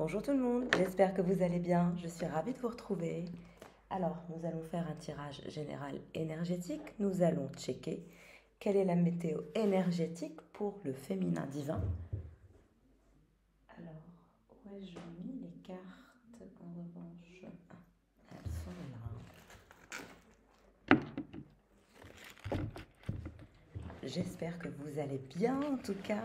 Bonjour tout le monde, j'espère que vous allez bien, je suis ravie de vous retrouver. Alors, nous allons faire un tirage général énergétique, nous allons checker quelle est la météo énergétique pour le féminin divin. Alors, où ai-je mis les cartes en revanche? Elles sont là. J'espère que vous allez bien en tout cas.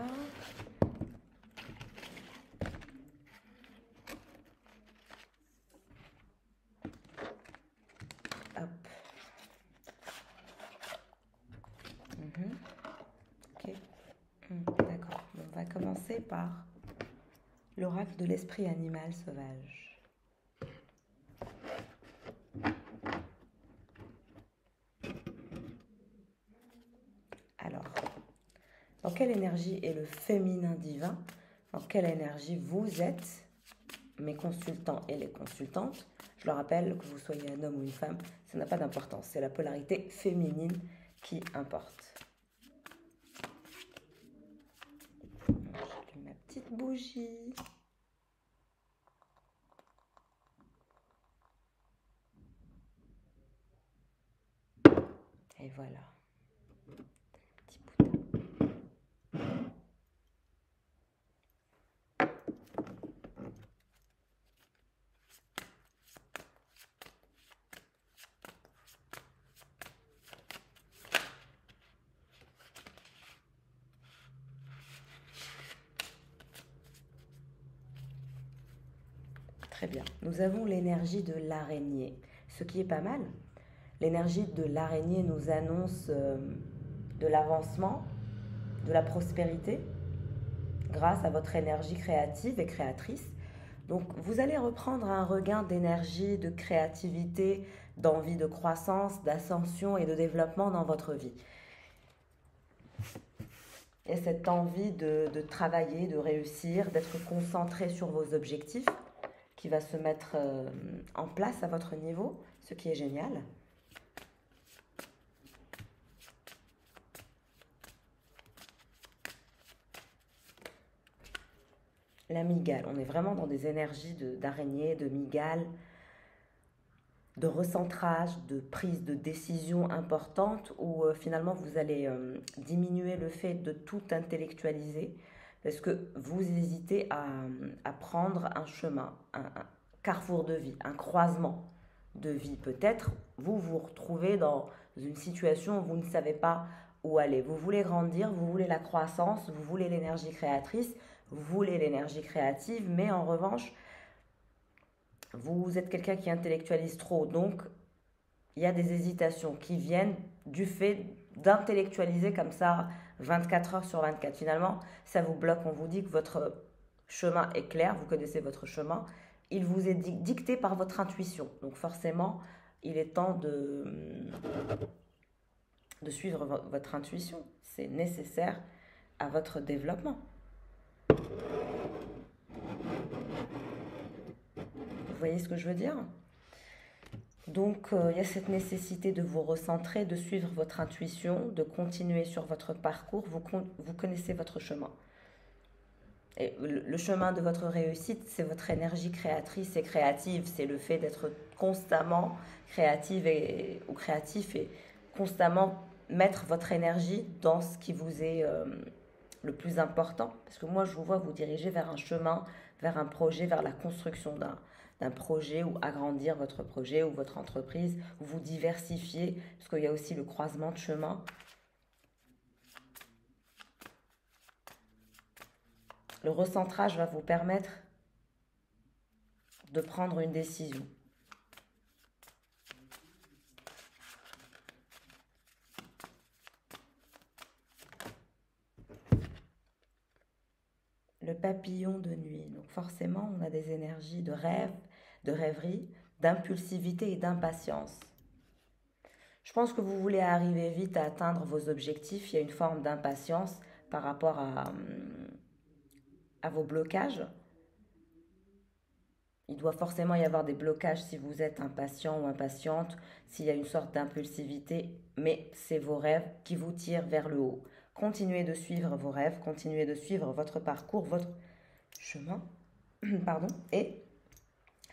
Hop. Ok. D'accord. On va commencer par l'oracle de l'esprit animal sauvage. Alors, dans quelle énergie est le féminin divin? Dans quelle énergie vous êtes, mes consultants et les consultantes? Je le rappelle, que vous soyez un homme ou une femme, ça n'a pas d'importance. C'est la polarité féminine qui importe. J'allume ma petite bougie. Et voilà. Petit boudin. Très bien. Nous avons l'énergie de l'araignée, ce qui est pas mal. L'énergie de l'araignée nous annonce de l'avancement, de la prospérité, grâce à votre énergie créative et créatrice. Donc, vous allez reprendre un regain d'énergie, de créativité, d'envie de croissance, d'ascension et de développement dans votre vie. Et cette envie de travailler, de réussir, d'être concentré sur vos objectifs qui va se mettre en place à votre niveau, ce qui est génial. La mygale, on est vraiment dans des énergies d'araignée, de mygale, de recentrage, de prise de décision importante où finalement vous allez diminuer le fait de tout intellectualiser parce que vous hésitez à prendre un chemin, un carrefour de vie, un croisement de vie. Peut-être vous vous retrouvez dans une situation où vous ne savez pas où aller. Vous voulez grandir, vous voulez la croissance, vous voulez l'énergie créatrice, vous voulez l'énergie créative, mais en revanche, vous êtes quelqu'un qui intellectualise trop, donc il y a des hésitations qui viennent du fait d'intellectualiser comme ça 24 heures sur 24. Finalement, ça vous bloque, on vous dit que votre chemin est clair, vous connaissez votre chemin, il vous est dicté par votre intuition. Donc forcément, il est temps de suivre votre intuition. C'est nécessaire à votre développement. Vous voyez ce que je veux dire? Donc, il y a cette nécessité de vous recentrer, de suivre votre intuition, de continuer sur votre parcours. Vous connaissez votre chemin. Et le chemin de votre réussite, c'est votre énergie créatrice et créative. C'est le fait d'être constamment créative ou créatif et constamment mettre votre énergie dans ce qui vous est le plus important. Parce que moi, je vous vois vous diriger vers un chemin, vers un projet, vers la construction d'un projet ou agrandir votre projet ou votre entreprise, ou vous diversifier, parce qu'il y a aussi le croisement de chemin. Le recentrage va vous permettre de prendre une décision. Le papillon de nuit. Donc forcément, on a des énergies de rêve, de rêverie, d'impulsivité et d'impatience. Je pense que vous voulez arriver vite à atteindre vos objectifs. Il y a une forme d'impatience par rapport à vos blocages. Il doit forcément y avoir des blocages si vous êtes impatient ou impatiente, s'il y a une sorte d'impulsivité, mais c'est vos rêves qui vous tirent vers le haut. Continuez de suivre vos rêves, continuez de suivre votre parcours, votre chemin. pardon, et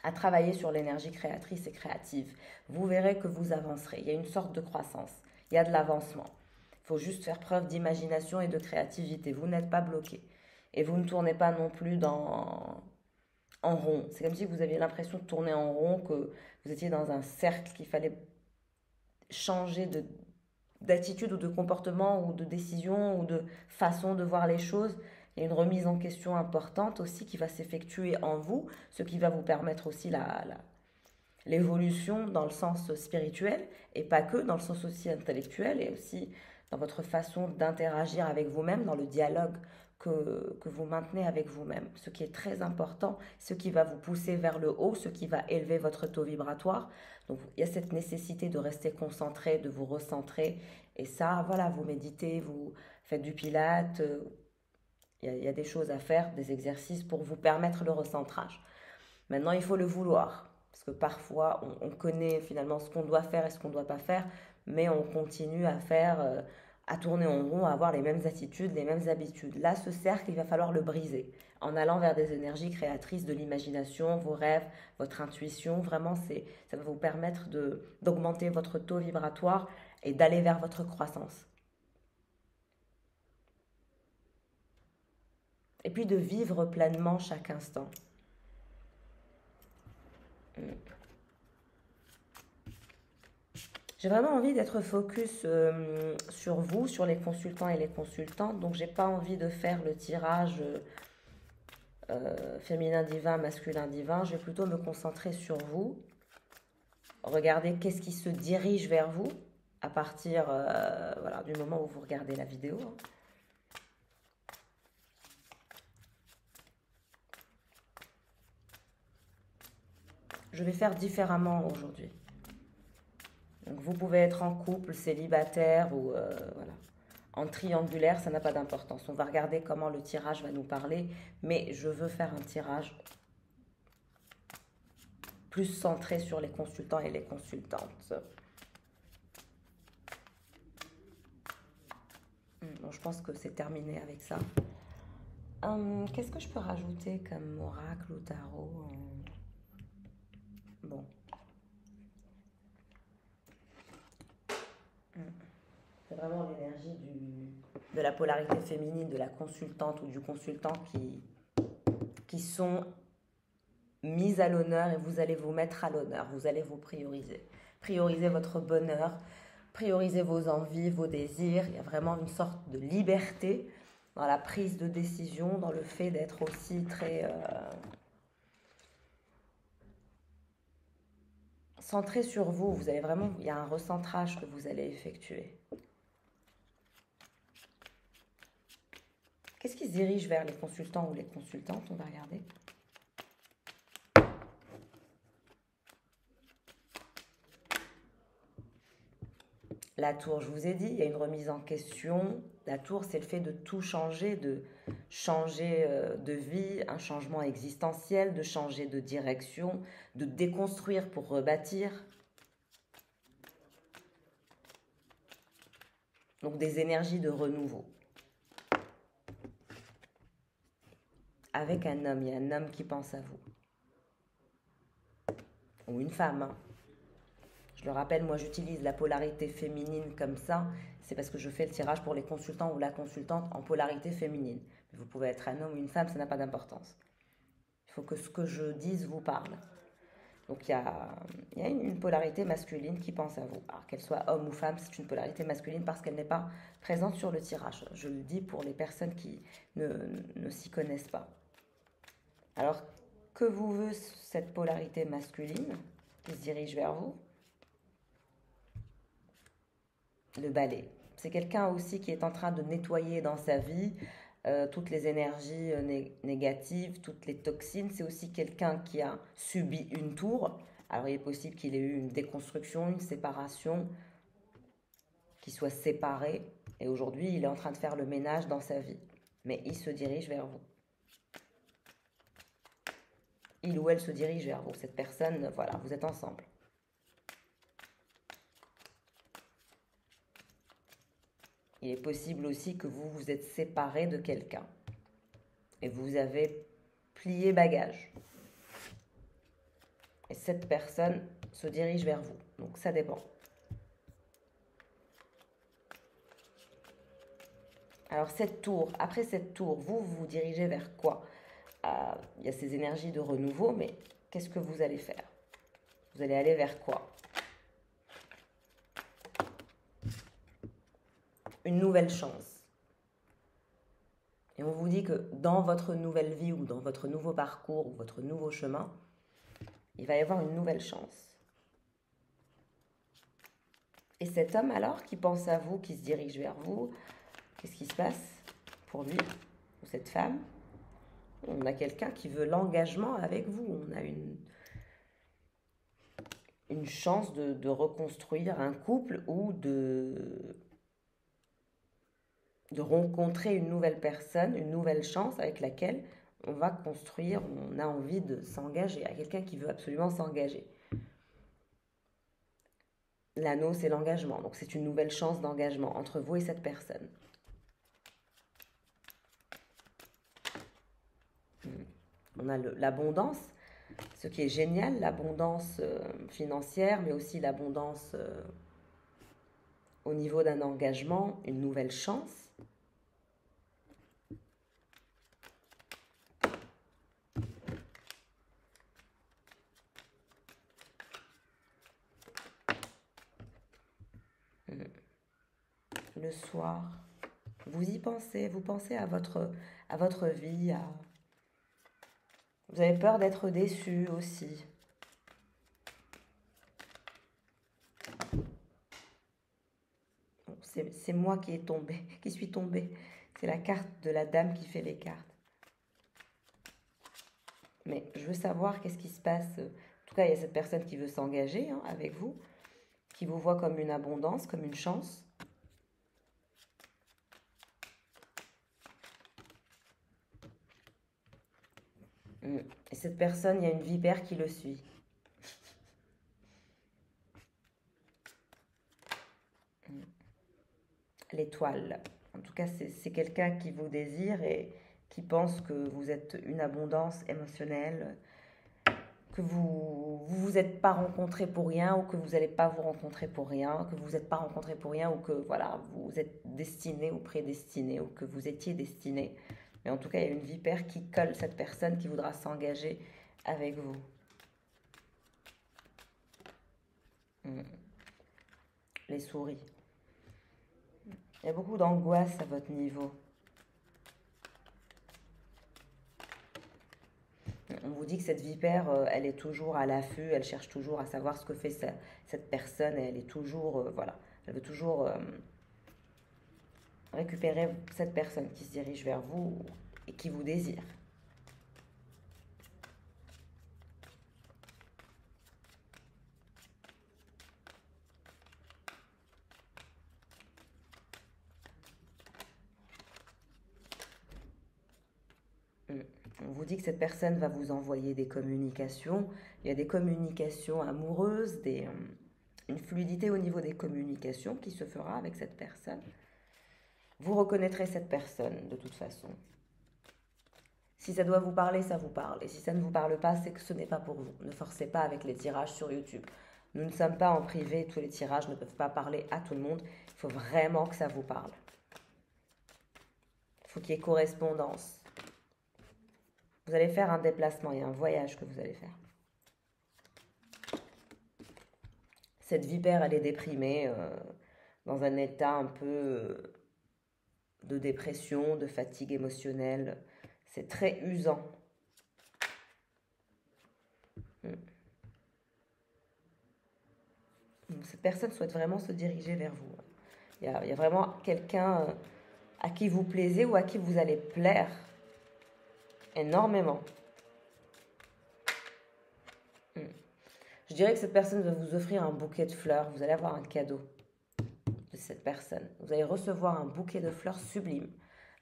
à travailler sur l'énergie créatrice et créative. Vous verrez que vous avancerez. Il y a une sorte de croissance, il y a de l'avancement. Il faut juste faire preuve d'imagination et de créativité. Vous n'êtes pas bloqué. Et vous ne tournez pas non plus en rond. C'est comme si vous aviez l'impression de tourner en rond, que vous étiez dans un cercle, qu'il fallait changer d'attitude ou de comportement ou de décision ou de façon de voir les choses. Il y a une remise en question importante aussi qui va s'effectuer en vous, ce qui va vous permettre aussi l'évolution dans le sens spirituel et pas que, dans le sens aussi intellectuel et aussi dans votre façon d'interagir avec vous-même, dans le dialogue que vous maintenez avec vous-même. Ce qui est très important, ce qui va vous pousser vers le haut, ce qui va élever votre taux vibratoire. Donc il y a cette nécessité de rester concentré, de vous recentrer. Et ça, voilà, vous méditez, vous faites du pilate. Il y a des choses à faire, des exercices pour vous permettre le recentrage. Maintenant, il faut le vouloir. Parce que parfois, on connaît finalement ce qu'on doit faire et ce qu'on ne doit pas faire, mais on continue à faire, à tourner en rond, à avoir les mêmes attitudes, les mêmes habitudes. Là, ce cercle, il va falloir le briser en allant vers des énergies créatrices de l'imagination, vos rêves, votre intuition. Vraiment, ça va vous permettre d'augmenter votre taux vibratoire et d'aller vers votre croissance. Et puis de vivre pleinement chaque instant. J'ai vraiment envie d'être focus sur vous, sur les consultants et les consultantes. Donc, j'ai pas envie de faire le tirage féminin divin, masculin divin. Je vais plutôt me concentrer sur vous. Regardez qu'est-ce qui se dirige vers vous à partir voilà, du moment où vous regardez la vidéo. Je vais faire différemment aujourd'hui. Donc vous pouvez être en couple, célibataire ou voilà. En triangulaire, ça n'a pas d'importance. On va regarder comment le tirage va nous parler, mais je veux faire un tirage plus centré sur les consultants et les consultantes. Bon, je pense que c'est terminé avec ça. Qu'est-ce que je peux rajouter comme oracle ou tarot? Bon. C'est vraiment l'énergie de la polarité féminine de la consultante ou du consultant qui sont mises à l'honneur et vous allez vous mettre à l'honneur, vous allez vous prioriser. Prioriser votre bonheur, prioriser vos envies, vos désirs. Il y a vraiment une sorte de liberté dans la prise de décision, dans le fait d'être aussi très centré sur vous. Vous avez vraiment, il y a un recentrage que vous allez effectuer. Qu'est-ce qui se dirige vers les consultants ou les consultantes? On va regarder. La tour, je vous ai dit, il y a une remise en question. La tour, c'est le fait de tout changer, de changer de vie, un changement existentiel, de changer de direction, de déconstruire pour rebâtir. Donc des énergies de renouveau. Avec un homme, il y a un homme qui pense à vous. Ou une femme, hein. Je le rappelle, moi j'utilise la polarité féminine comme ça, c'est parce que je fais le tirage pour les consultants ou la consultante en polarité féminine. Mais vous pouvez être un homme ou une femme, ça n'a pas d'importance. Il faut que ce que je dise vous parle. Donc il y a une polarité masculine qui pense à vous. Alors qu'elle soit homme ou femme, c'est une polarité masculine parce qu'elle n'est pas présente sur le tirage. Je le dis pour les personnes qui ne s'y connaissent pas. Alors, que vous veut cette polarité masculine qui se dirige vers vous? Le balai. C'est quelqu'un aussi qui est en train de nettoyer dans sa vie toutes les énergies négatives, toutes les toxines. C'est aussi quelqu'un qui a subi une tour. Alors il est possible qu'il ait eu une déconstruction, une séparation, qu'il soit séparé. Et aujourd'hui, il est en train de faire le ménage dans sa vie. Mais il se dirige vers vous. Il ou elle se dirige vers vous. Cette personne, voilà, vous êtes ensemble. Il est possible aussi que vous vous êtes séparé de quelqu'un. Et vous avez plier bagage. Et cette personne se dirige vers vous. Donc ça dépend. Alors après cette tour, vous vous dirigez vers quoi? Il y a ces énergies de renouveau, mais qu'est-ce que vous allez faire? Vous allez aller vers quoi? Une nouvelle chance. Et on vous dit que dans votre nouvelle vie ou dans votre nouveau parcours ou votre nouveau chemin, il va y avoir une nouvelle chance. Et cet homme alors qui pense à vous, qui se dirige vers vous, qu'est-ce qui se passe pour lui ou cette femme? On a quelqu'un qui veut l'engagement avec vous. On a une chance de reconstruire un couple ou de rencontrer une nouvelle personne, une nouvelle chance avec laquelle on va construire, on a envie de s'engager, à quelqu'un qui veut absolument s'engager. L'anneau, c'est l'engagement, donc c'est une nouvelle chance d'engagement entre vous et cette personne. On a l'abondance, ce qui est génial, l'abondance financière, mais aussi l'abondance au niveau d'un engagement, une nouvelle chance. Le soir, vous y pensez, vous pensez à votre vie, vous avez peur d'être déçu aussi. Bon, c'est moi qui suis tombée. C'est la carte de la dame qui fait les cartes. Mais je veux savoir qu'est-ce qui se passe. En tout cas, il y a cette personne qui veut s'engager avec vous, qui vous voit comme une abondance, comme une chance. Et cette personne, il y a une vipère qui le suit. L'étoile. En tout cas, c'est quelqu'un qui vous désire et qui pense que vous êtes une abondance émotionnelle, que vous êtes pas rencontrés pour rien ou que vous n'allez pas vous rencontrer pour rien, que vous n'êtes pas rencontrés pour rien ou que voilà, vous êtes destiné ou prédestiné ou que vous étiez destiné. Mais en tout cas, il y a une vipère qui colle cette personne qui voudra s'engager avec vous. Les souris. Il y a beaucoup d'angoisse à votre niveau. On vous dit que cette vipère, elle est toujours à l'affût, elle cherche toujours à savoir ce que fait cette personne, et elle est toujours, voilà, elle veut toujours récupérer cette personne qui se dirige vers vous et qui vous désire. On vous dit que cette personne va vous envoyer des communications. Il y a des communications amoureuses, une fluidité au niveau des communications qui se fera avec cette personne. Vous reconnaîtrez cette personne de toute façon. Si ça doit vous parler, ça vous parle. Et si ça ne vous parle pas, c'est que ce n'est pas pour vous. Ne forcez pas avec les tirages sur YouTube. Nous ne sommes pas en privé, tous les tirages ne peuvent pas parler à tout le monde. Il faut vraiment que ça vous parle. Il faut qu'il y ait correspondance. Vous allez faire un déplacement, il y a un voyage que vous allez faire. Cette vipère, elle est déprimée, dans un état un peu de dépression, de fatigue émotionnelle. C'est très usant. Cette personne souhaite vraiment se diriger vers vous. Il y a vraiment quelqu'un à qui vous plaisez ou à qui vous allez plaire énormément. Je dirais que cette personne va vous offrir un bouquet de fleurs. Vous allez avoir un cadeau de cette personne. Vous allez recevoir un bouquet de fleurs sublime.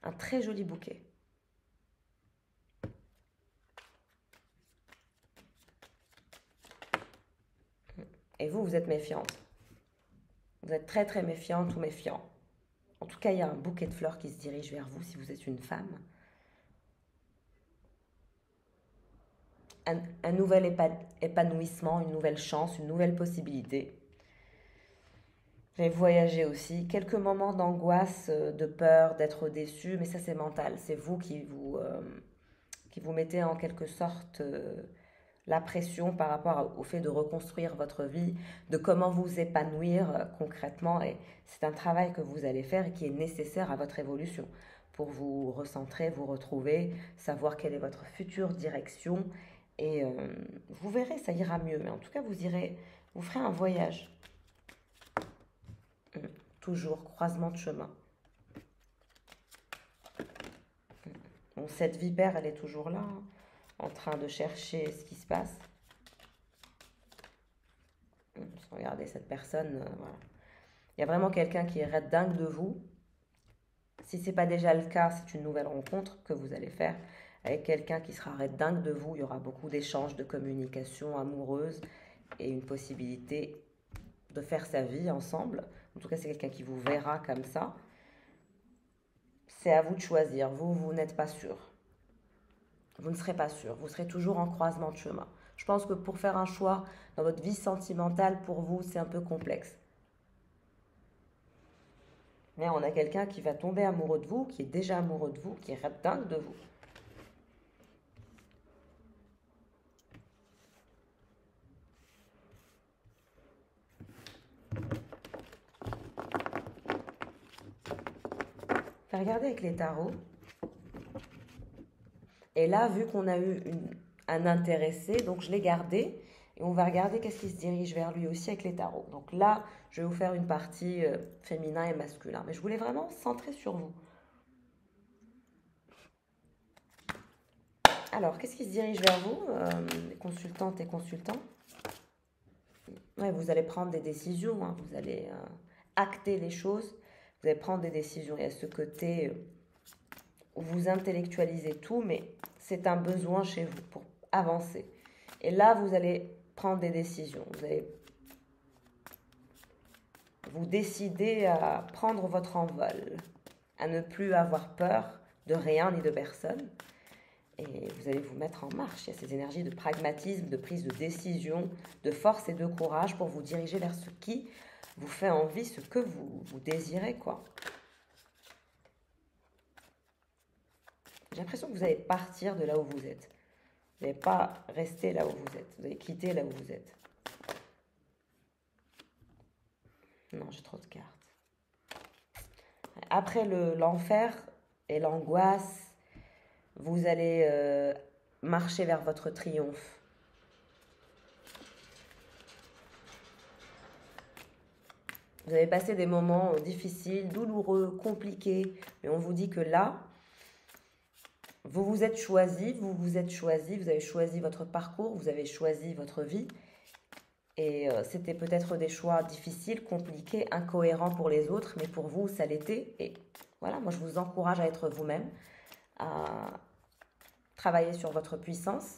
Un très joli bouquet. Et vous êtes méfiante. Vous êtes très très méfiante ou méfiant. En tout cas, il y a un bouquet de fleurs qui se dirige vers vous si vous êtes une femme. un nouvel épanouissement, une nouvelle chance, une nouvelle possibilité. J'ai voyagé aussi. Quelques moments d'angoisse, de peur, d'être déçu, mais ça c'est mental. C'est vous qui vous mettez en quelque sorte la pression par rapport au fait de reconstruire votre vie, de comment vous épanouir concrètement. Et c'est un travail que vous allez faire et qui est nécessaire à votre évolution pour vous recentrer, vous retrouver, savoir quelle est votre future direction. Et vous verrez, ça ira mieux. Mais en tout cas, vous ferez un voyage. Toujours croisement de chemin. Bon, cette vipère, elle est toujours là, hein, en train de chercher ce qui se passe. Regardez cette personne, voilà. Il y a vraiment quelqu'un qui est dingue de vous. Si ce n'est pas déjà le cas, c'est une nouvelle rencontre que vous allez faire avec quelqu'un qui sera dingue de vous. Il y aura beaucoup d'échanges, de communication amoureuse et une possibilité de faire sa vie ensemble. En tout cas, c'est quelqu'un qui vous verra comme ça. C'est à vous de choisir. Vous n'êtes pas sûr. Vous ne serez pas sûr. Vous serez toujours en croisement de chemin. Je pense que pour faire un choix dans votre vie sentimentale, pour vous, c'est un peu complexe. Mais on a quelqu'un qui va tomber amoureux de vous, qui est déjà amoureux de vous, qui est dingue de vous. Regardez avec les tarots. Et là, vu qu'on a eu un intéressé, donc je l'ai gardé. Et on va regarder qu'est-ce qui se dirige vers lui aussi avec les tarots. Donc là, je vais vous faire une partie féminin et masculin. Mais je voulais vraiment centrer sur vous. Alors, qu'est-ce qui se dirige vers vous, les consultantes et consultants? Ouais, vous allez prendre des décisions, hein. Vous allez acter les choses. Vous allez prendre des décisions. Il y a ce côté où vous intellectualisez tout, mais c'est un besoin chez vous pour avancer. Et là, vous allez prendre des décisions. Vous allez vous décider à prendre votre envol, à ne plus avoir peur de rien ni de personne. Et vous allez vous mettre en marche. Il y a ces énergies de pragmatisme, de prise de décision, de force et de courage pour vous diriger vers ce qui vous fait envie, ce que vous désirez, quoi. J'ai l'impression que vous allez partir de là où vous êtes. Vous n'allez pas rester là où vous êtes. Vous allez quitter là où vous êtes. Non, j'ai trop de cartes. Après l'enfer et l'angoisse, vous allez marcher vers votre triomphe. Vous avez passé des moments difficiles, douloureux, compliqués, mais on vous dit que là, vous vous êtes choisi, vous avez choisi votre parcours, vous avez choisi votre vie. Et c'était peut-être des choix difficiles, compliqués, incohérents pour les autres, mais pour vous, ça l'était. Et voilà, moi, je vous encourage à être vous-même, à travailler sur votre puissance,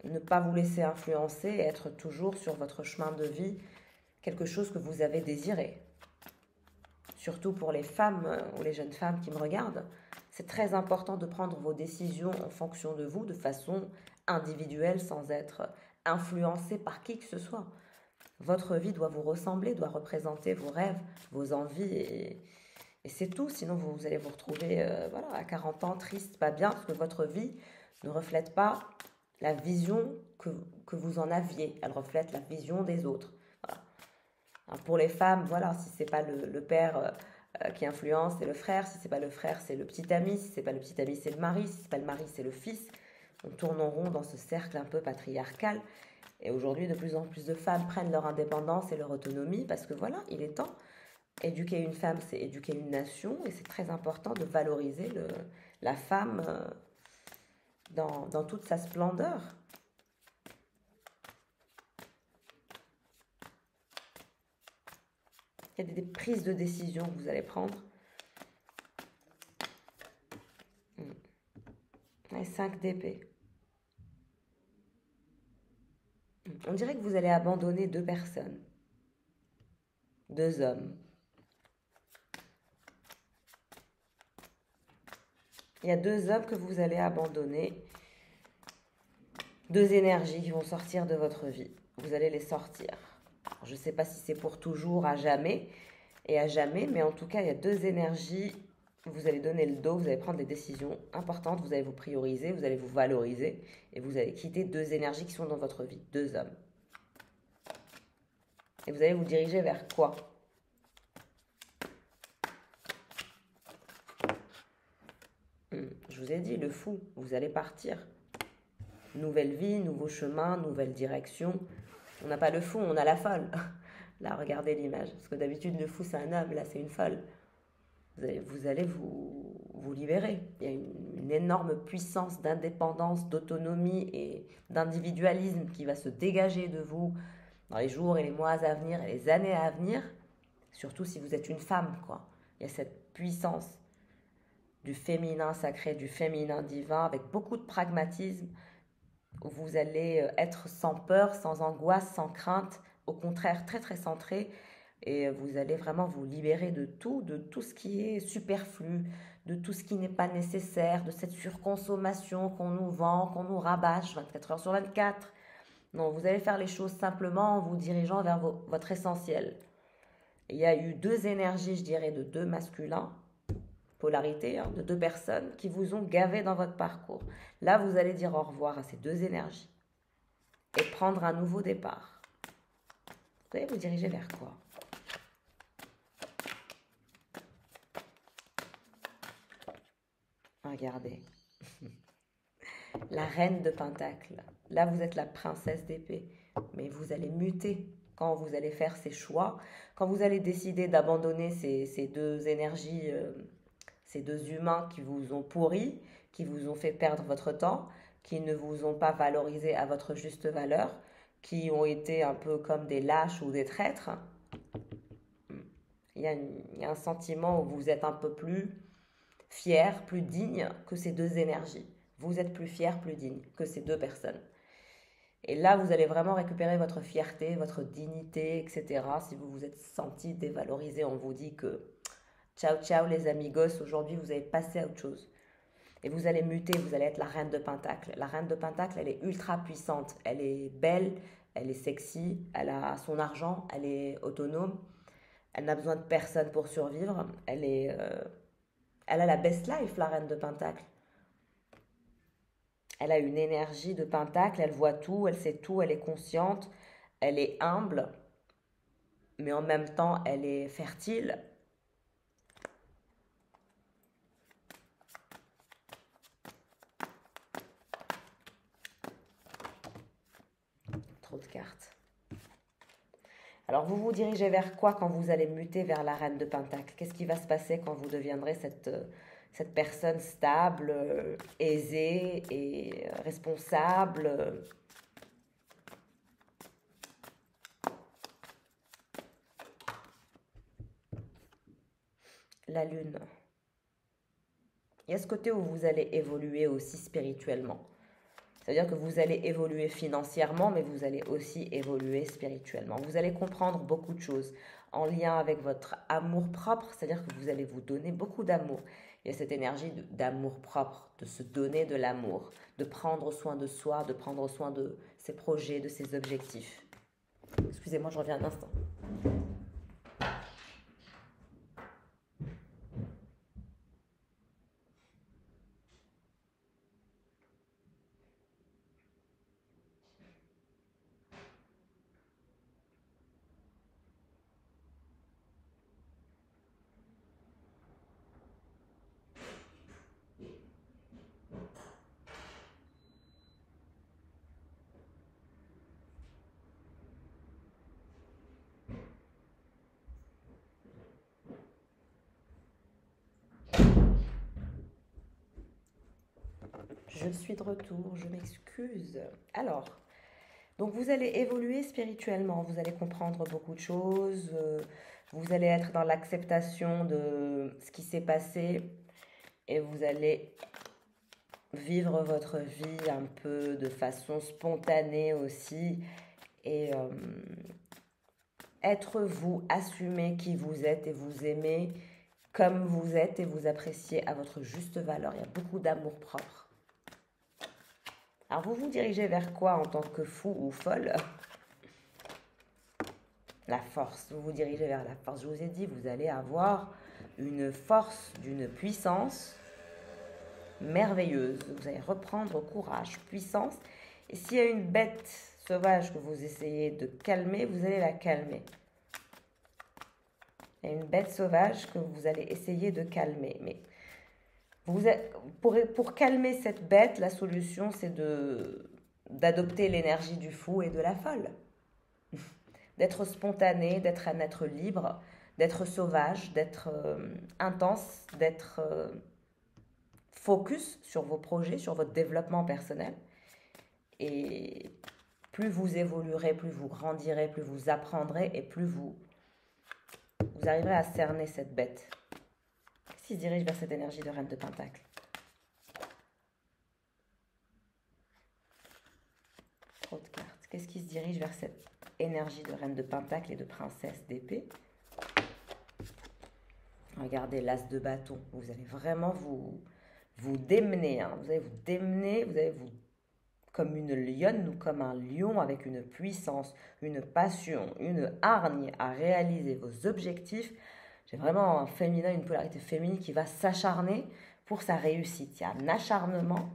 ne pas vous laisser influencer, et être toujours sur votre chemin de vie, quelque chose que vous avez désiré. Surtout pour les femmes ou les jeunes femmes qui me regardent, c'est très important de prendre vos décisions en fonction de vous, de façon individuelle, sans être influencé par qui que ce soit. Votre vie doit vous ressembler, doit représenter vos rêves, vos envies, et c'est tout. Sinon, vous allez vous retrouver voilà, à 40 ans, triste, pas bien, parce que votre vie ne reflète pas la vision que vous en aviez. Elle reflète la vision des autres. Voilà. Alors pour les femmes, voilà, si c'est pas le père qui influence, c'est le frère. Si c'est pas le frère, c'est le petit ami. Si c'est pas le petit ami, c'est le mari. Si c'est pas le mari, c'est le fils. On tourne en rond dans ce cercle un peu patriarcal. Et aujourd'hui, de plus en plus de femmes prennent leur indépendance et leur autonomie parce que voilà, il est temps. Éduquer une femme, c'est éduquer une nation et c'est très important de valoriser la femme dans toute sa splendeur. Il y a des prises de décision que vous allez prendre. Et 5 d'épée. On dirait que vous allez abandonner 2 personnes. 2 hommes. Il y a 2 hommes que vous allez abandonner. Deux énergies qui vont sortir de votre vie. Vous allez les sortir. Alors, je ne sais pas si c'est pour toujours, à jamais et à jamais, mais en tout cas, il y a deux énergies. Vous allez donner le dos, vous allez prendre des décisions importantes, vous allez vous prioriser, vous allez vous valoriser et vous allez quitter deux énergies qui sont dans votre vie, deux hommes. Et vous allez vous diriger vers quoi? Je vous ai dit, le fou, vous allez partir. Nouvelle vie, nouveau chemin, nouvelle direction. On n'a pas le fou, on a la folle. Là, regardez l'image. Parce que d'habitude, le fou, c'est un homme. Là, c'est une folle. Vous allez vous libérer. Il y a une énorme puissance d'indépendance, d'autonomie et d'individualisme qui va se dégager de vous dans les jours et les mois à venir et les années à venir. Surtout si vous êtes une femme, quoi. Il y a cette puissance du féminin sacré, du féminin divin, avec beaucoup de pragmatisme. Vous allez être sans peur, sans angoisse, sans crainte, au contraire très très centré, et vous allez vraiment vous libérer de tout ce qui est superflu, de tout ce qui n'est pas nécessaire, de cette surconsommation qu'on nous vend, qu'on nous rabâche 24 heures sur 24. Non, vous allez faire les choses simplement en vous dirigeant vers votre essentiel. Il y a eu deux énergies, je dirais, de deux masculins, polarité, hein, de deux personnes qui vous ont gavé dans votre parcours. Là, vous allez dire au revoir à ces deux énergies et prendre un nouveau départ. Vous allez vous diriger vers quoi? Regardez. La reine de Pentacle. Là, vous êtes la princesse d'épée. Mais vous allez muter quand vous allez faire ces choix. Quand vous allez décider d'abandonner ces deux énergies, ces deux humains qui vous ont pourri, qui vous ont fait perdre votre temps, qui ne vous ont pas valorisé à votre juste valeur, qui ont été un peu comme des lâches ou des traîtres. Il y a un sentiment où vous êtes un peu plus fier, plus digne que ces deux énergies. Vous êtes plus fier, plus digne que ces deux personnes. Et là, vous allez vraiment récupérer votre fierté, votre dignité, etc. Si vous vous êtes senti dévalorisé, on vous dit que ciao, ciao les amigos, aujourd'hui vous allez passer à autre chose. Et vous allez muter, vous allez être la reine de Pentacle. La reine de Pentacle, elle est ultra puissante. Elle est belle, elle est sexy, elle a son argent, elle est autonome. Elle n'a besoin de personne pour survivre. Elle a la best life, la reine de Pentacle. Elle a une énergie de Pentacle, elle voit tout, elle sait tout, elle est consciente, elle est humble, mais en même temps, elle est fertile. Trop de cartes. Alors, vous vous dirigez vers quoi quand vous allez muter vers la reine de Pentacle? Qu'est-ce qui va se passer quand vous deviendrez cette personne stable, aisée et responsable? La lune. Il y a ce côté où vous allez évoluer aussi spirituellement. C'est-à-dire que vous allez évoluer financièrement, mais vous allez aussi évoluer spirituellement. Vous allez comprendre beaucoup de choses en lien avec votre amour propre, c'est-à-dire que vous allez vous donner beaucoup d'amour. Il y a cette énergie d'amour propre, de se donner de l'amour, de prendre soin de soi, de prendre soin de ses projets, de ses objectifs. Excusez-moi, je reviens un instant. Je suis de retour, je m'excuse. Alors, donc vous allez évoluer spirituellement, vous allez comprendre beaucoup de choses, vous allez être dans l'acceptation de ce qui s'est passé et vous allez vivre votre vie un peu de façon spontanée aussi et être vous, assumer qui vous êtes et vous aimer comme vous êtes et vous apprécier à votre juste valeur. Il y a beaucoup d'amour propre. Alors, vous vous dirigez vers quoi en tant que fou ou folle? La force. Vous vous dirigez vers la force. Je vous ai dit, vous allez avoir une force d'une puissance merveilleuse. Vous allez reprendre courage, puissance. Et s'il y a une bête sauvage que vous essayez de calmer, vous allez la calmer. Il y a une bête sauvage que vous allez essayer de calmer. Mais pour calmer cette bête, la solution, c'est d'adopter l'énergie du fou et de la folle. D'être spontané, d'être un être libre, d'être sauvage, d'être intense, d'être focus sur vos projets, sur votre développement personnel. Et plus vous évoluerez, plus vous grandirez, plus vous apprendrez et plus vous arriverez à cerner cette bête. Qu'est-ce qui se dirige vers cette énergie de reine de pentacle? Trop de cartes. Qu'est-ce qui se dirige vers cette énergie de reine de pentacle et de princesse d'épée? Regardez l'as de bâton. Vous allez vraiment vous démener. Hein. Vous allez vous démener, vous allez vous comme une lionne ou comme un lion avec une puissance, une passion, une hargne à réaliser vos objectifs. J'ai vraiment un féminin, une polarité féminine qui va s'acharner pour sa réussite. Il y a un acharnement,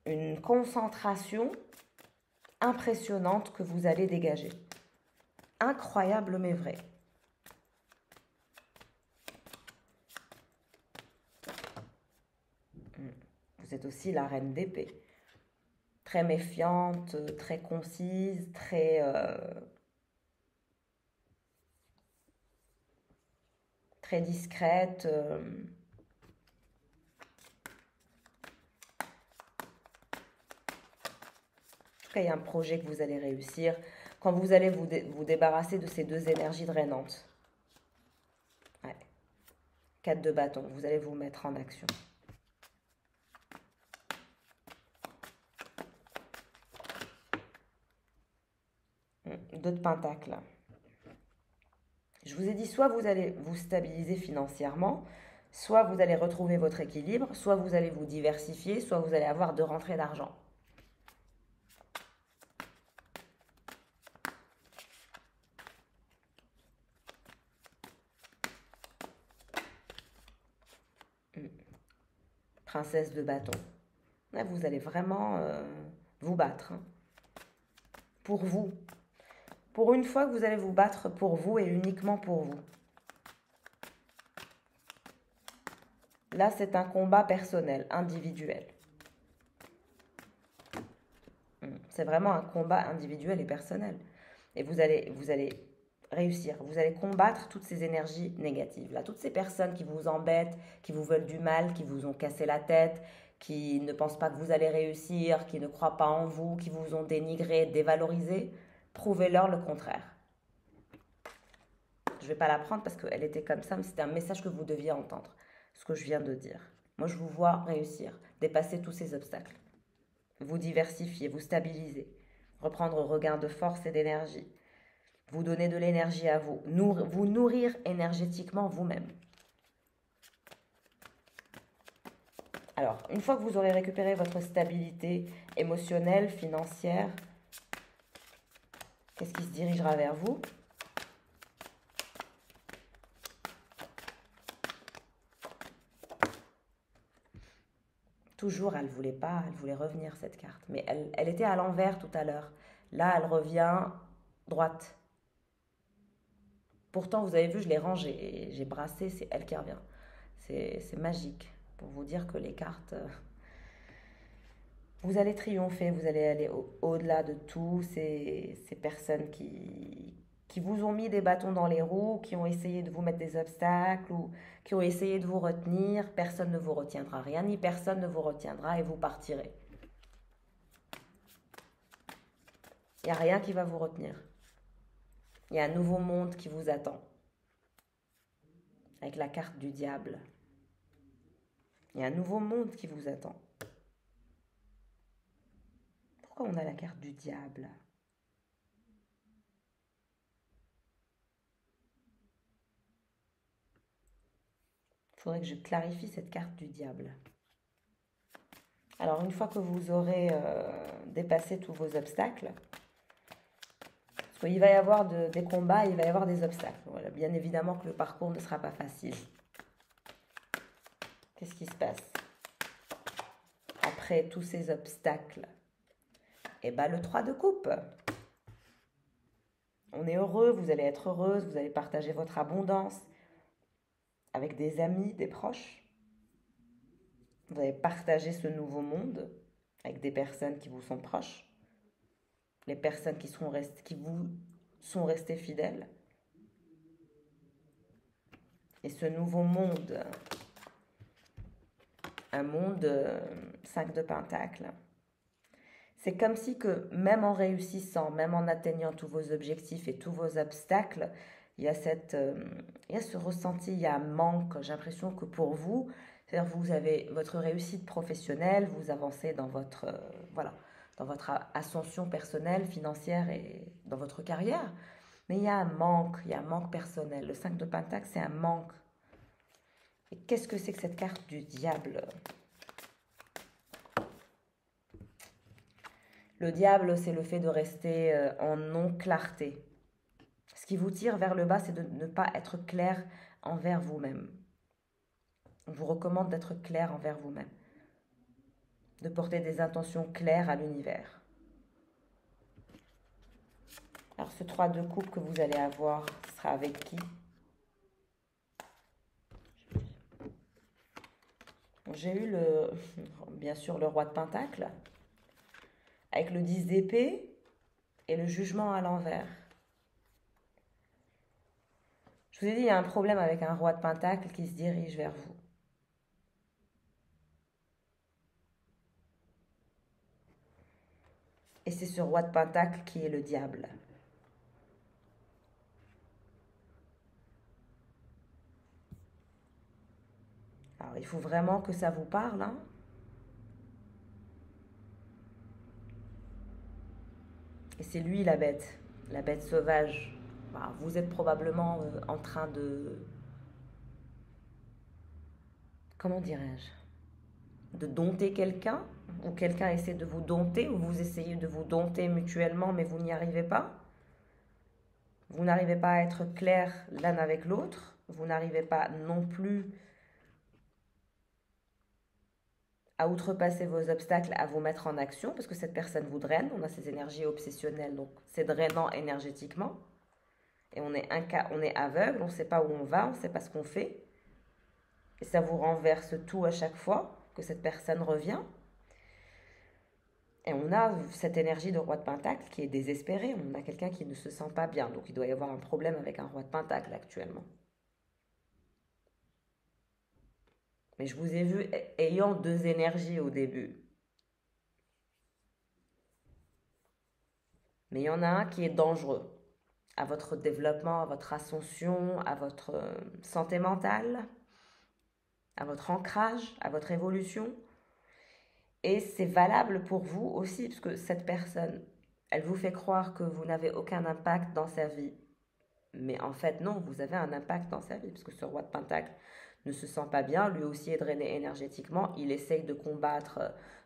une concentration impressionnante que vous allez dégager. Incroyable mais vrai. Vous êtes aussi la reine d'épée. Très méfiante, très concise, très discrète. En tout cas, il y a un projet que vous allez réussir quand vous allez vous débarrasser de ces deux énergies drainantes. Ouais. 4 de bâton, vous allez vous mettre en action. D'autres pentacles. Je vous ai dit, soit vous allez vous stabiliser financièrement, soit vous allez retrouver votre équilibre, soit vous allez vous diversifier, soit vous allez avoir de rentrées d'argent. Princesse de bâton. Là, vous allez vraiment vous battre. Hein. Pour vous. Pour une fois que vous allez vous battre pour vous et uniquement pour vous. Là, c'est un combat personnel, individuel. C'est vraiment un combat individuel et personnel. Et vous allez réussir. Vous allez combattre toutes ces énergies négatives. Là, toutes ces personnes qui vous embêtent, qui vous veulent du mal, qui vous ont cassé la tête, qui ne pensent pas que vous allez réussir, qui ne croient pas en vous, qui vous ont dénigré, dévalorisé, prouvez-leur le contraire. Je ne vais pas la prendre parce qu'elle était comme ça, mais c'était un message que vous deviez entendre, ce que je viens de dire. Moi, je vous vois réussir, dépasser tous ces obstacles. Vous diversifier, vous stabiliser, reprendre regain de force et d'énergie. Vous donner de l'énergie à vous, vous nourrir énergétiquement vous-même. Alors, une fois que vous aurez récupéré votre stabilité émotionnelle, financière, qu'est-ce qui se dirigera vers vous? Toujours, elle ne voulait pas, elle voulait revenir cette carte. Mais elle était à l'envers tout à l'heure. Là, elle revient droite. Pourtant, vous avez vu, je l'ai rangée. J'ai brassé, c'est elle qui revient. C'est magique. Pour vous dire que les cartes... vous allez triompher, vous allez aller au-delà de tout. Ces personnes qui vous ont mis des bâtons dans les roues, qui ont essayé de vous mettre des obstacles ou qui ont essayé de vous retenir, personne ne vous retiendra. Rien ni personne ne vous retiendra et vous partirez. Il n'y a rien qui va vous retenir. Il y a un nouveau monde qui vous attend. Avec la carte du diable. Il y a un nouveau monde qui vous attend. Pourquoi on a la carte du diable ? Il faudrait que je clarifie cette carte du diable. Alors, une fois que vous aurez dépassé tous vos obstacles, parce qu'il va y avoir des combats, il va y avoir des obstacles. Voilà, bien évidemment que le parcours ne sera pas facile. Qu'est-ce qui se passe après tous ces obstacles? Eh bien, le 3 de coupe. On est heureux, vous allez être heureuse, vous allez partager votre abondance avec des amis, des proches. Vous allez partager ce nouveau monde avec des personnes qui vous sont proches, les personnes qui vous sont restées fidèles. Et ce nouveau monde, un monde 5 de pentacles, c'est comme si que même en réussissant, même en atteignant tous vos objectifs et tous vos obstacles, il y a ce ressenti, il y a un manque. J'ai l'impression que pour vous, c'est-à-dire vous avez votre réussite professionnelle, vous avancez dans votre, dans votre ascension personnelle, financière et dans votre carrière. Mais il y a un manque personnel. Le 5 de Pentacle, c'est un manque. Et qu'est-ce que c'est que cette carte du diable? Le diable, c'est le fait de rester en non-clarté. Ce qui vous tire vers le bas, c'est de ne pas être clair envers vous-même. On vous recommande d'être clair envers vous-même. De porter des intentions claires à l'univers. Alors, ce 3 de coupe que vous allez avoir, ce sera avec qui? J'ai eu bien sûr le roi de Pentacle, avec le 10 d'épée et le jugement à l'envers. Je vous ai dit, il y a un problème avec un roi de Pentacle qui se dirige vers vous. Et c'est ce roi de Pentacle qui est le diable. Alors, il faut vraiment que ça vous parle, hein? Et c'est lui la bête sauvage. Alors, vous êtes probablement en train de... Comment dirais-je? De dompter quelqu'un, ou quelqu'un essaie de vous dompter, ou vous essayez de vous dompter mutuellement, mais vous n'y arrivez pas. Vous n'arrivez pas à être clair l'un avec l'autre. Vous n'arrivez pas non plus à outrepasser vos obstacles, à vous mettre en action, parce que cette personne vous draine. On a ces énergies obsessionnelles, donc c'est drainant énergétiquement. Et on est aveugle, on ne sait pas où on va, on ne sait pas ce qu'on fait. Et ça vous renverse tout à chaque fois que cette personne revient. Et on a cette énergie de roi de Pentacle qui est désespérée. On a quelqu'un qui ne se sent pas bien. Donc il doit y avoir un problème avec un roi de Pentacle actuellement. Mais je vous ai vu ayant deux énergies au début. Mais il y en a un qui est dangereux à votre développement, à votre ascension, à votre santé mentale, à votre ancrage, à votre évolution. Et c'est valable pour vous aussi, parce que cette personne, elle vous fait croire que vous n'avez aucun impact dans sa vie. Mais en fait, non, vous avez un impact dans sa vie, parce que ce roi de Pentacle ne se sent pas bien, lui aussi est drainé énergétiquement, il essaye de combattre,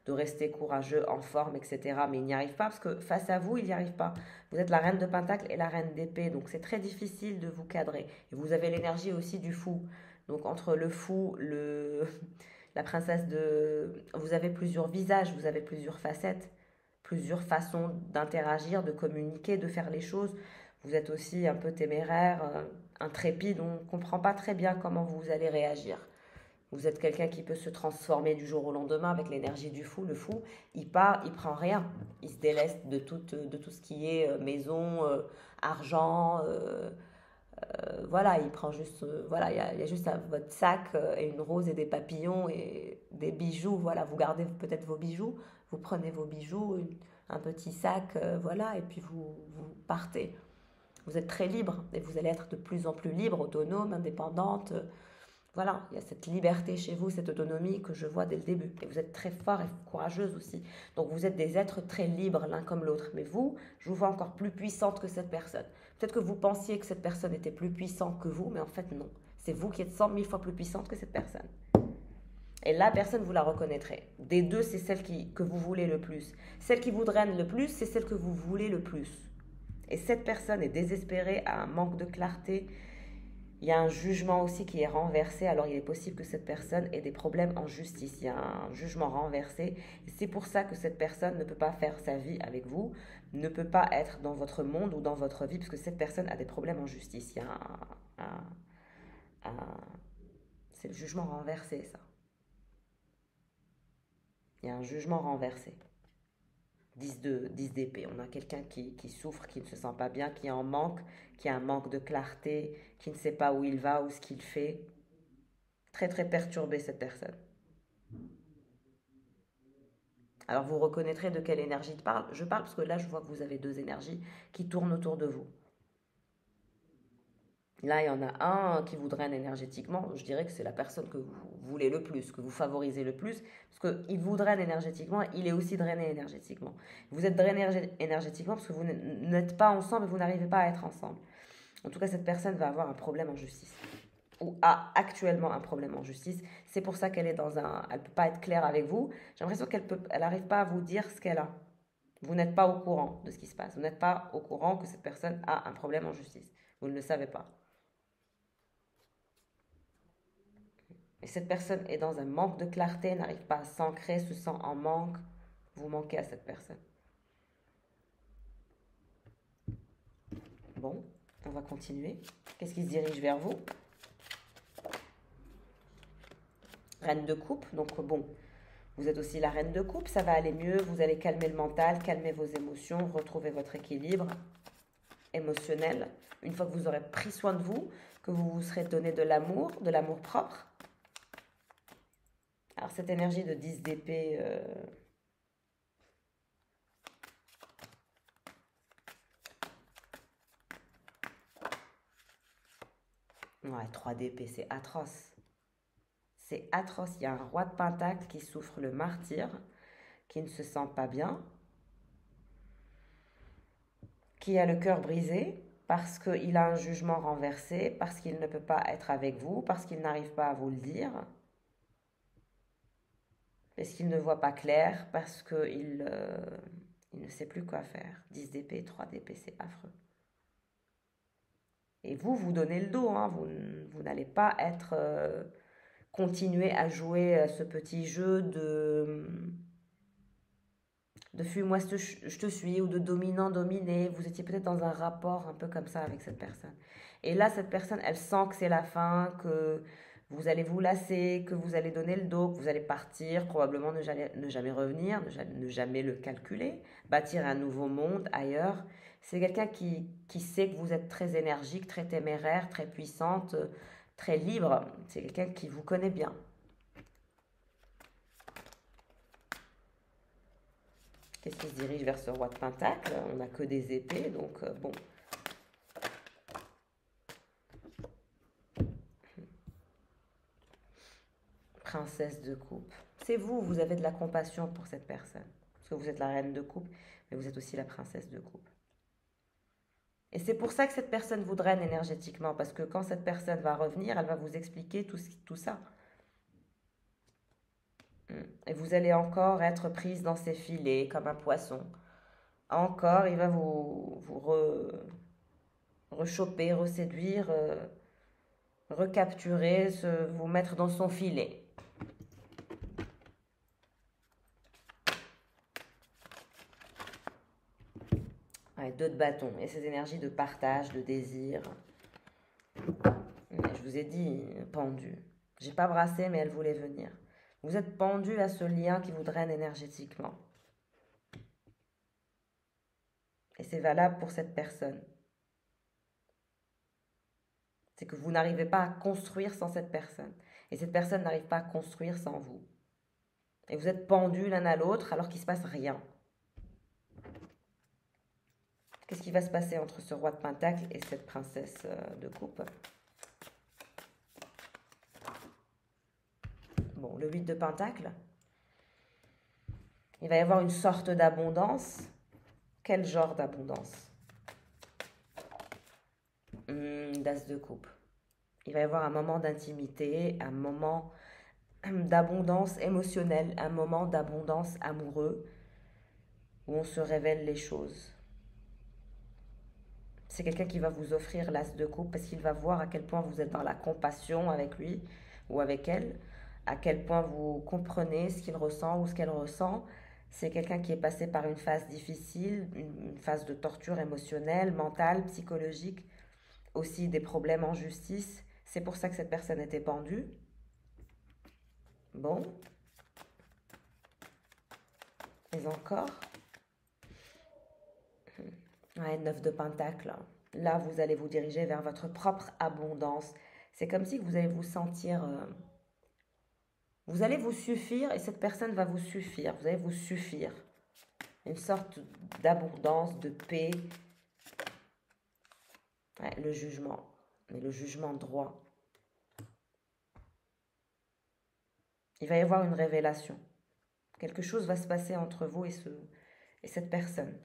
de rester courageux, en forme, etc. Mais il n'y arrive pas, parce que face à vous, il n'y arrive pas. Vous êtes la reine de Pentacle et la reine d'épée, donc c'est très difficile de vous cadrer. Et vous avez l'énergie aussi du fou. Donc entre le fou, la princesse de... Vous avez plusieurs visages, vous avez plusieurs facettes, plusieurs façons d'interagir, de communiquer, de faire les choses. Vous êtes aussi un peu téméraire, intrépide, on ne comprend pas très bien comment vous allez réagir. Vous êtes quelqu'un qui peut se transformer du jour au lendemain avec l'énergie du fou. Le fou, il part, il prend rien. Il se déleste de tout ce qui est maison, argent, voilà, il prend juste, voilà, il y a juste votre sac et une rose et des papillons et des bijoux, voilà, vous gardez peut-être vos bijoux, vous prenez vos bijoux, un petit sac, voilà, et puis vous partez. Vous êtes très libre et vous allez être de plus en plus libre, autonome, indépendante, voilà, il y a cette liberté chez vous, cette autonomie que je vois dès le début. Et vous êtes très fort et courageuse aussi. Donc vous êtes des êtres très libres l'un comme l'autre. Mais vous, je vous vois encore plus puissante que cette personne. Peut-être que vous pensiez que cette personne était plus puissante que vous, mais en fait non. C'est vous qui êtes 100 000 fois plus puissante que cette personne. Et la personne, vous la reconnaîtrez. Des deux, c'est celle que vous voulez le plus. Celle qui vous draine le plus, c'est celle que vous voulez le plus. Et cette personne est désespérée, a un manque de clarté. Il y a un jugement aussi qui est renversé. Alors, il est possible que cette personne ait des problèmes en justice. Il y a un jugement renversé. C'est pour ça que cette personne ne peut pas faire sa vie avec vous, ne peut pas être dans votre monde ou dans votre vie, parce que cette personne a des problèmes en justice. Il y a c'est le jugement renversé, ça. Il y a un jugement renversé. 10 d'épée. On a quelqu'un qui souffre, qui ne se sent pas bien, qui est en manque, qui a un manque de clarté, qui ne sait pas où il va ou ce qu'il fait. Très très perturbé cette personne. Alors vous reconnaîtrez de quelle énergie je parle parce que là je vois que vous avez deux énergies qui tournent autour de vous. Là il y en a un qui vous draine énergétiquement, je dirais que c'est la personne que vous voulez le plus, que vous favorisez le plus, parce qu'il vous draine énergétiquement, il est aussi drainé énergétiquement. Vous êtes drainé énergétiquement parce que vous n'êtes pas ensemble et vous n'arrivez pas à être ensemble. En tout cas cette personne va avoir un problème en justice. Ou a actuellement un problème en justice. C'est pour ça qu'elle est dans un... Elle ne peut pas être claire avec vous. J'ai l'impression elle n'arrive pas à vous dire ce qu'elle a. Vous n'êtes pas au courant de ce qui se passe. Vous n'êtes pas au courant que cette personne a un problème en justice. Vous ne le savez pas. Et cette personne est dans un manque de clarté, n'arrive pas à s'ancrer, se sent en manque. Vous manquez à cette personne. Bon, on va continuer. Qu'est-ce qui se dirige vers vous? Reine de coupe, donc bon, vous êtes aussi la reine de coupe, ça va aller mieux, vous allez calmer le mental, calmer vos émotions, retrouver votre équilibre émotionnel. Une fois que vous aurez pris soin de vous, que vous vous serez donné de l'amour propre. Alors cette énergie de 10 d'épée, ouais, 3 d'épée, c'est atroce. C'est atroce. Il y a un roi de pentacle qui souffre le martyre, qui ne se sent pas bien, qui a le cœur brisé parce qu'il a un jugement renversé, parce qu'il ne peut pas être avec vous, parce qu'il n'arrive pas à vous le dire, parce qu'il ne voit pas clair, parce qu'il il ne sait plus quoi faire. 10 d'épée, 3 d'épée, c'est affreux. Et vous donnez le dos, hein, vous n'allez pas être... continuer à jouer ce petit jeu de fuis-moi, je te suis, ou de dominant-dominé. Vous étiez peut-être dans un rapport un peu comme ça avec cette personne. Et là, cette personne, elle sent que c'est la fin, que vous allez vous lasser, que vous allez donner le dos, que vous allez partir, probablement ne jamais revenir, ne jamais le calculer, bâtir un nouveau monde ailleurs. C'est quelqu'un qui sait que vous êtes très énergique, très téméraire, très puissante, très libre. C'est quelqu'un qui vous connaît bien. Qu'est-ce qui se dirige vers ce roi de pentacle? On n'a que des épées, donc bon. Princesse de coupe. C'est vous, vous avez de la compassion pour cette personne. Parce que vous êtes la reine de coupe, mais vous êtes aussi la princesse de coupe. Et c'est pour ça que cette personne vous draine énergétiquement, parce que quand cette personne va revenir, elle va vous expliquer tout ça. Et vous allez encore être prise dans ses filets comme un poisson. Encore, il va vous rechoper, reséduire, recapturer, vous mettre dans son filet. Ouais, 2 de bâton. Et ces énergies de partage, de désir. Je vous ai dit, pendu. J'ai pas brassé, mais elle voulait venir. Vous êtes pendu à ce lien qui vous draine énergétiquement. Et c'est valable pour cette personne. C'est que vous n'arrivez pas à construire sans cette personne. Et cette personne n'arrive pas à construire sans vous. Et vous êtes pendus l'un à l'autre alors qu'il ne se passe rien. Qu'est-ce qui va se passer entre ce roi de pentacle et cette princesse de coupe? Bon, le 8 de pentacle. Il va y avoir une sorte d'abondance. Quel genre d'abondance? D'as de coupe. Il va y avoir un moment d'intimité, un moment d'abondance émotionnelle, un moment d'abondance amoureux où on se révèle les choses. C'est quelqu'un qui va vous offrir l'as de coupe parce qu'il va voir à quel point vous êtes dans la compassion avec lui ou avec elle, à quel point vous comprenez ce qu'il ressent ou ce qu'elle ressent. C'est quelqu'un qui est passé par une phase difficile, une phase de torture émotionnelle, mentale, psychologique, aussi des problèmes en justice. C'est pour ça que cette personne était pendue. Bon, mais encore. Ouais, 9 de Pentacle. Là, vous allez vous diriger vers votre propre abondance. C'est comme si vous allez vous sentir... vous allez vous suffire et cette personne va vous suffire. Vous allez vous suffire. Une sorte d'abondance, de paix. Ouais, le jugement. Mais le jugement droit. Il va y avoir une révélation. Quelque chose va se passer entre vous et cette personne.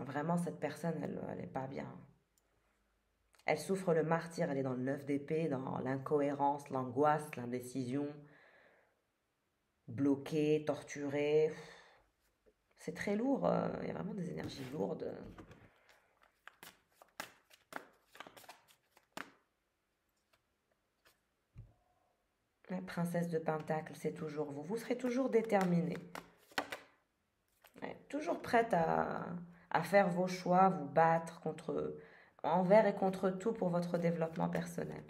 Vraiment, cette personne, elle n'est pas bien. Elle souffre le martyre, elle est dans le 9 d'épée, dans l'incohérence, l'angoisse, l'indécision, bloquée, torturée. C'est très lourd, il y a vraiment des énergies lourdes. La princesse de Pentacle, c'est toujours vous. Vous serez toujours déterminée. Ouais, toujours prête à faire vos choix, vous battre envers et contre tout pour votre développement personnel.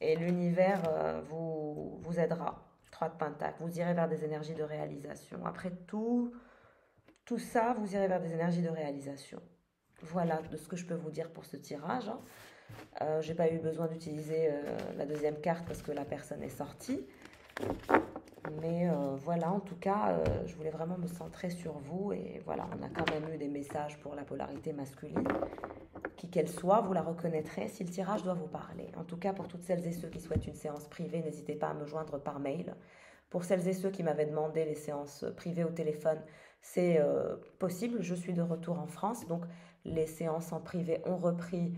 Et l'univers vous aidera. 3 de Pentacle, vous irez vers des énergies de réalisation. Après tout ça, vous irez vers des énergies de réalisation. Voilà de ce que je peux vous dire pour ce tirage. J'ai pas eu besoin d'utiliser la deuxième carte parce que la personne est sortie. Mais voilà, en tout cas, je voulais vraiment me centrer sur vous. Et voilà, on a quand même eu des messages pour la polarité masculine. Qui qu'elle soit, vous la reconnaîtrez si le tirage doit vous parler. En tout cas, pour toutes celles et ceux qui souhaitent une séance privée, n'hésitez pas à me joindre par mail. Pour celles et ceux qui m'avaient demandé les séances privées au téléphone, c'est possible. Je suis de retour en France, donc les séances en privé ont repris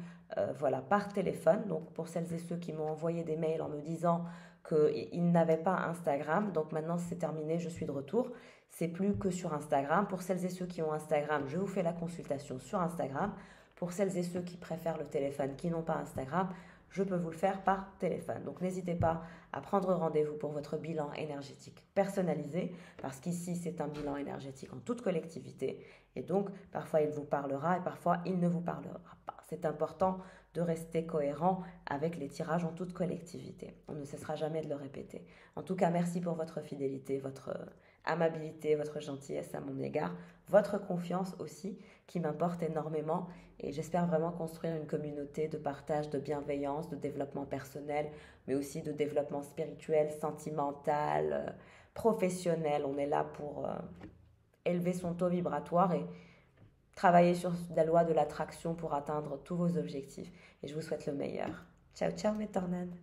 voilà, par téléphone. Donc pour celles et ceux qui m'ont envoyé des mails en me disant qu'ils n'avaient pas Instagram, donc maintenant c'est terminé, je suis de retour. C'est plus que sur Instagram. Pour celles et ceux qui ont Instagram, je vous fais la consultation sur Instagram. Pour celles et ceux qui préfèrent le téléphone, qui n'ont pas Instagram, je peux vous le faire par téléphone. Donc n'hésitez pas à prendre rendez-vous pour votre bilan énergétique personnalisé, parce qu'ici c'est un bilan énergétique en toute collectivité. Et donc parfois il vous parlera et parfois il ne vous parlera pas. C'est important de rester cohérent avec les tirages en toute collectivité. On ne cessera jamais de le répéter. En tout cas, merci pour votre fidélité, votre amabilité, votre gentillesse à mon égard, votre confiance aussi, qui m'importe énormément. Et j'espère vraiment construire une communauté de partage, de bienveillance, de développement personnel, mais aussi de développement spirituel, sentimental, professionnel. On est là pour élever son taux vibratoire et travailler sur la loi de l'attraction pour atteindre tous vos objectifs. Et je vous souhaite le meilleur. Ciao, ciao mes tornades.